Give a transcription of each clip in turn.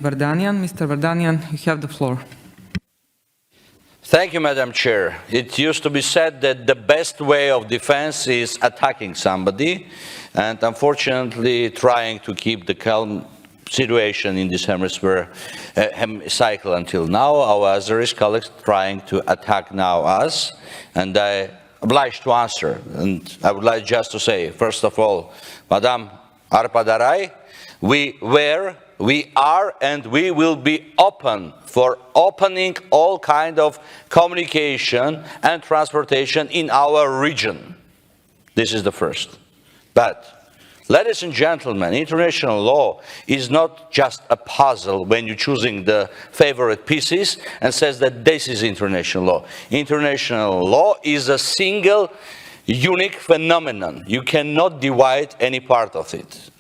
Vardanyan. Mr. Vardanyan, you have the floor. Thank you, Madam Chair. It used to be said that the best way of defense is attacking somebody, and unfortunately trying to keep the calm situation in this hemicycle until now. Our Azeri colleagues trying to attack now us, and I obliged to answer. And I would like just to say, first of all, Madam Arpadaray, we were, we are, and we will be open for opening all kind of communication and transportation in our region. This is the first. But, ladies and gentlemen, international law is not just a puzzle when you're choosing the favorite pieces and says that this is international law. International law is a single, unique phenomenon. You cannot divide any part of it.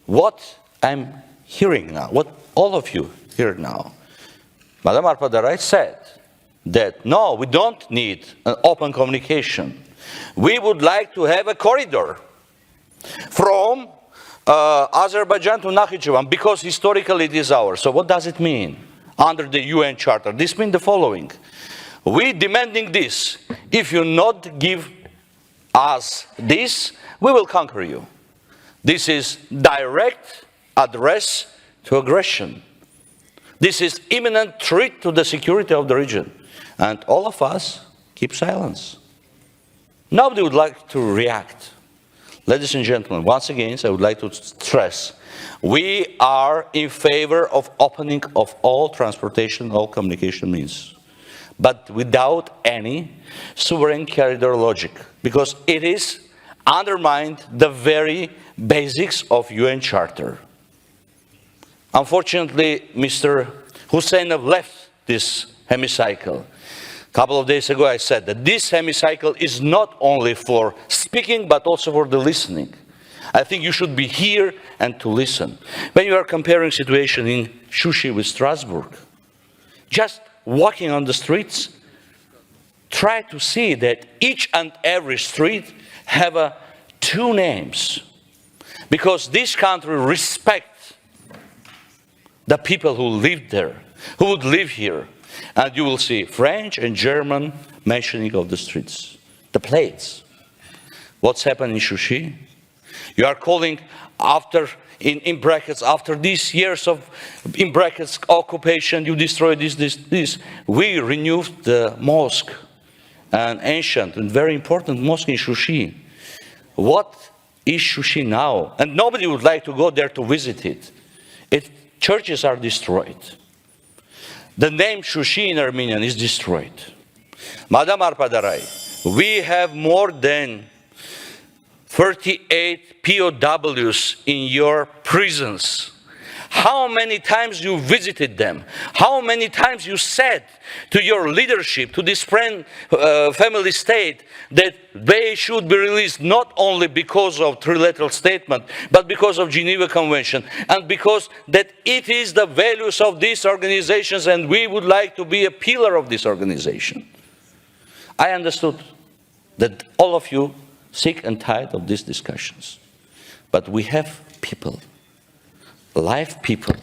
What I'm hearing now, what all of you hear now, Madam Arpadaray said that no, we don't need an open communication. We would like to have a corridor from Azerbaijan to Nakhichevan, because historically it is ours. So what does it mean under the UN Charter? This means the following. We demanding this. If you not give us this, we will conquer you. This is direct address to aggression. This is imminent threat to the security of the region. And all of us keep silence. Nobody would like to react. Ladies and gentlemen, once again, I would like to stress, we are in favor of opening of all transportation, all communication means, but without any sovereign corridor logic, because it is undermined the very basics of UN Charter. Unfortunately, Mr. Husseinov left this hemicycle. A couple of days ago I said that this hemicycle is not only for speaking but also for the listening. I think you should be here and to listen. When you are comparing situation in Shushi with Strasbourg, just walking on the streets, try to see that each and every street have two names. Because this country respects the people who live there, who would live here. And you will see French and German mentioning of the streets, the plates. What's happened in Shushi? You are calling after, in brackets, after these years of, in brackets, occupation, you destroy this. We renewed the mosque, an ancient and very important mosque in Shushi. What is Shushi now? And nobody would like to go there to visit it. Churches are destroyed. The name Shushi in Armenian is destroyed. Madam Arpadaray, we have more than 38 POWs in your prisons. How many times you visited them? How many times you said to your leadership, to this family state, that they should be released not only because of trilateral statement, but because of Geneva Convention, and because that it is the values of these organizations and we would like to be a pillar of this organization. I understood that all of you sick and tired of these discussions, but we have people, live people,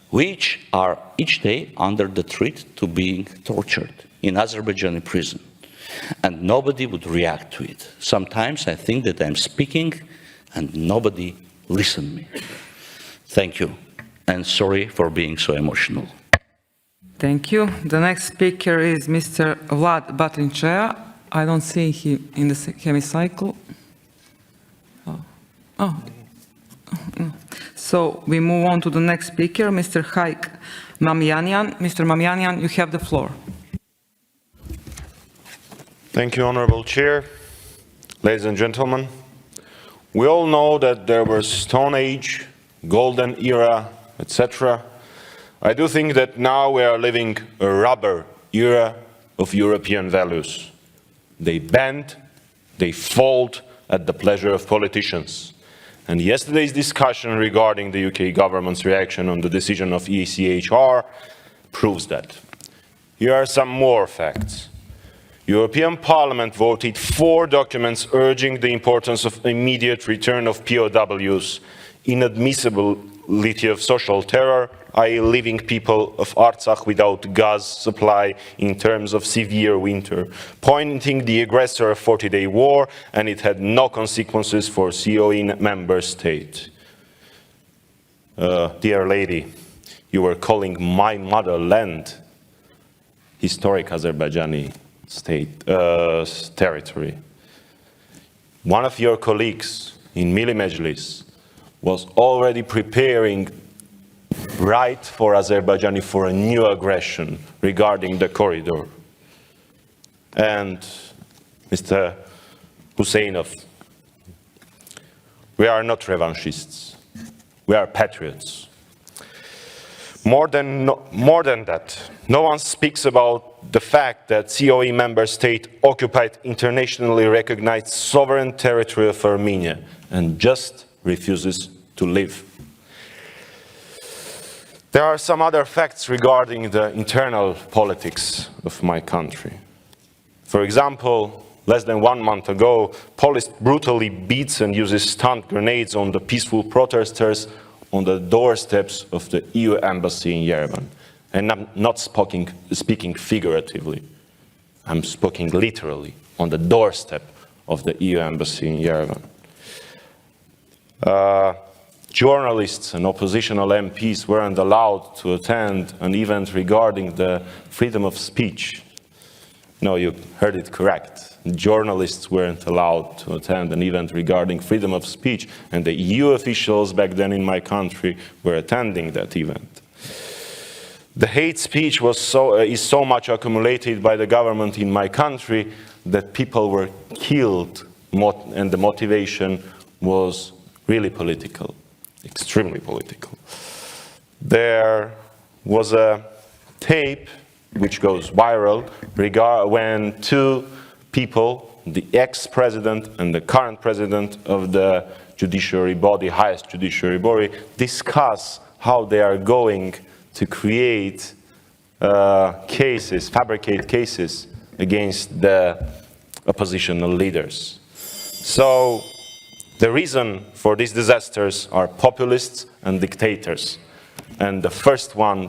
which are each day under the threat to being tortured in Azerbaijani prison. And nobody would react to it. Sometimes I think that I'm speaking and nobody listens to me. Thank you, and sorry for being so emotional. Thank you. The next speaker is Mr. Vlad Batrinchea. I don't see him in the hemicycle. So we move on to the next speaker, Mr. Haik Mamyanian. Mr. Mamyanian, you have the floor. Thank you, Honorable Chair. Ladies and gentlemen, we all know that there was Stone Age, Golden Era, etc. I do think that now we are living a rubber era of European values. They bend, they fold at the pleasure of politicians. And yesterday's discussion regarding the UK government's reaction on the decision of ECHR proves that. Here are some more facts. European Parliament voted 4 documents urging the importance of immediate return of POWs inadmissible possibility of social terror, i.e. leaving people of Artsakh without gas supply in terms of severe winter, pointing the aggressor a 40-day war, and it had no consequences for COE member state. Dear lady, you were calling my motherland historic Azerbaijani state territory. One of your colleagues in Milli Mejlis was already preparing right for Azerbaijan for a new aggression regarding the corridor. And Mr. Husseinov, we are not revanchists. We are patriots. More than that, no one speaks about the fact that COE member state occupied internationally recognized sovereign territory of Armenia and just refuses to leave. There are some other facts regarding the internal politics of my country. For example, less than 1 month ago, police brutally beats and uses stun grenades on the peaceful protesters on the doorsteps of the EU embassy in Yerevan. And I'm not speaking figuratively. I'm speaking literally on the doorstep of the EU embassy in Yerevan. Journalists and oppositional MPs weren't allowed to attend an event regarding the freedom of speech. No, you heard it correct. Journalists weren't allowed to attend an event regarding freedom of speech, and the EU officials back then in my country were attending that event. The hate speech is so much accumulated by the government in my country that people were killed, and the motivation was really political, extremely political. There was a tape which goes viral when two people, the ex-president and the current president of the judiciary body, highest judiciary body, discuss how they are going to create cases, fabricate cases against the oppositional leaders. So the reason for these disasters are populists and dictators. And the first one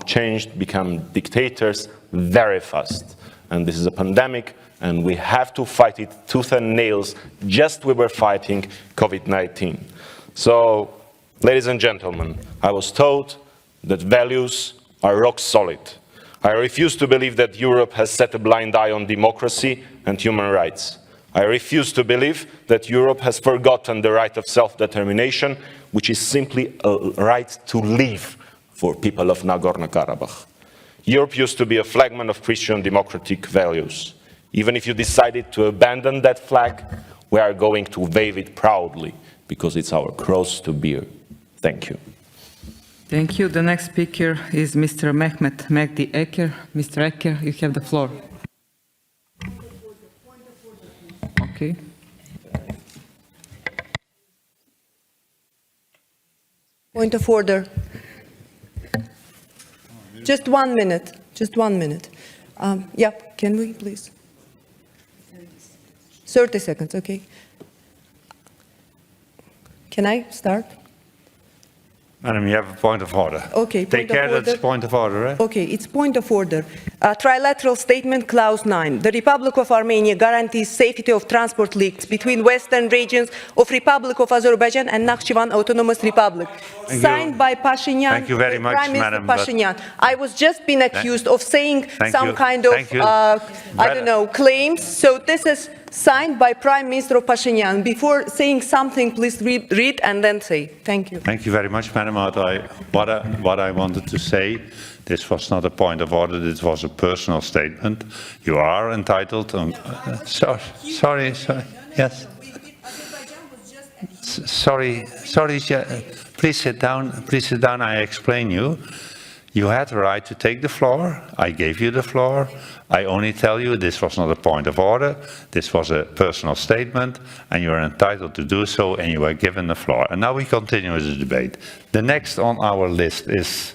become dictators very fast. And this is a pandemic, and we have to fight it tooth and nails, just we were fighting COVID-19. So, ladies and gentlemen, I was told that values are rock solid. I refuse to believe that Europe has set a blind eye on democracy and human rights. I refuse to believe that Europe has forgotten the right of self-determination, which is simply a right to live for people of Nagorno-Karabakh. Europe used to be a flagman of Christian democratic values. Even if you decided to abandon that flag, we are going to wave it proudly, because it's our cross to bear. Thank you. Thank you. The next speaker is Mr. Mehmet Megdi Eker. Mr. Eker, you have the floor. Okay. Point of order. Just 1 minute. Just 1 minute. Yeah, can we please? 30 seconds, okay. Can I start? Madam, you have a point of order. Okay, Take care that it's point of order, right? Okay, it's point of order. Trilateral statement, clause 9. The Republic of Armenia guarantees safety of transport links between western regions of Republic of Azerbaijan and Nakhchivan Autonomous Republic. Signed by Pashinyan. Thank you very much, Prime Minister Madam. Pashinyan. I was just being accused of saying some kind of, I don't know, claims. So this is signed by Prime Minister of Pashinyan. Before saying something, please read and then say. Thank you. Thank you very much, Madam. What I wanted to say, this was not a point of order, this was a personal statement. You are entitled to... sorry, yes. Sorry, please sit down, I explain you. You had the right to take the floor, I gave you the floor. I only tell you this was not a point of order, this was a personal statement, and you are entitled to do so, and you were given the floor. And now we continue with the debate. The next on our list is